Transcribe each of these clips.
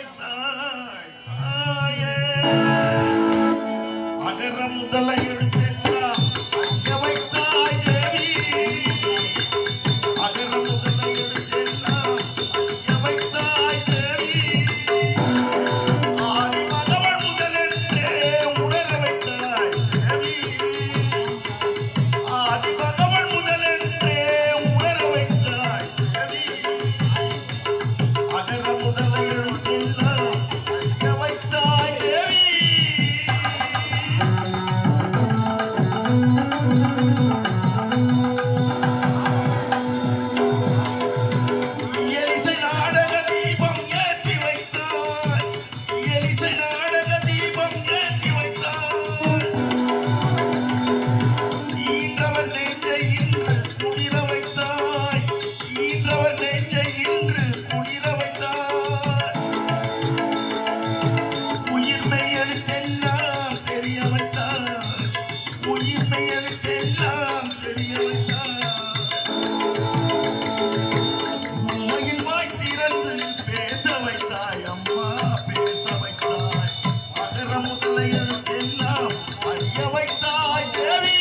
வைத்தாய் தாயே அகர முதல எழுத்தெல்லாம் அங்க வைத்தாய் தேவி அகர முதல எழுத்தெல்லாம் அங்க வைத்தாய் தேவி ஆதி மகவள் முதலென்றே உணர வைத்தாய் தேவி ஆதி மகவள் முதலென்றே உணர வைத்தாய் தேவி அகர முதல எழுத்தெல்லாம் அங்க வைத்தாய் தேவி எலிசை நாடக தீபம் ஏற்றி வைத்தாய் எலிசை நாடக தீபம் ஏற்றி வைத்தாய் ஈன்றவர் நெஞ்சை இன்று குளிர வைத்தாய் ஈன்றவர் நெஞ்சை இன்று குளிர வைத்தாய் உயிர்மை எழுத்தெல்லாம் தெரிய வைத்தாய் உயிர்மை எழுத்தெல்லாம் தெரிய வைத்தாய் உண்மையில் வாய் திறந்து பேச வைத்தாய் அம்மா பேச வைத்தாய் அகர முதல எழுத்தெல்லாம் அறிய வைத்தாய் தேவி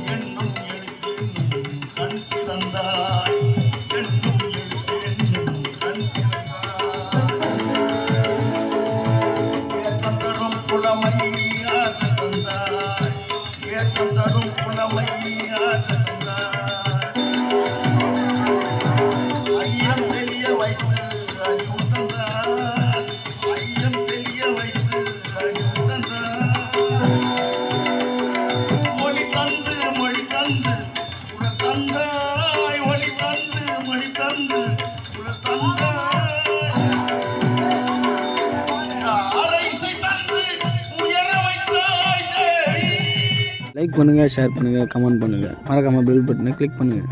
எண்ணும் எழுத்தென்னும் கண் திறந்தாய் எண்ணும் எழுத்தென்னும் கண் திறந்தாய் ஏற்றம் தரும் புலமை ஆற்ற தந்தாய் ஏற்றம் தரும் புலமை ஆற்ற தந்தாய் ஐயம் தெரிய வைத்து அறிவு தந்தாய் ஐயம் தெரிய வைத்து அறிவு தந்தாய் மொழி தந்து மொழி தந்து உடல் தந்தாய் ஒளி தந்து மொழி தந்து உடல் தந்தாய் ஆரைசை தந்து உயர வைத்தாய் தேவி லைக் பண்ணுங்கள், ஷேர் பண்ணுங்கள், கமெண்ட் பண்ணுங்கள், மறக்காமல் பெல் பட்டனை கிளிக் பண்ணுங்கள்.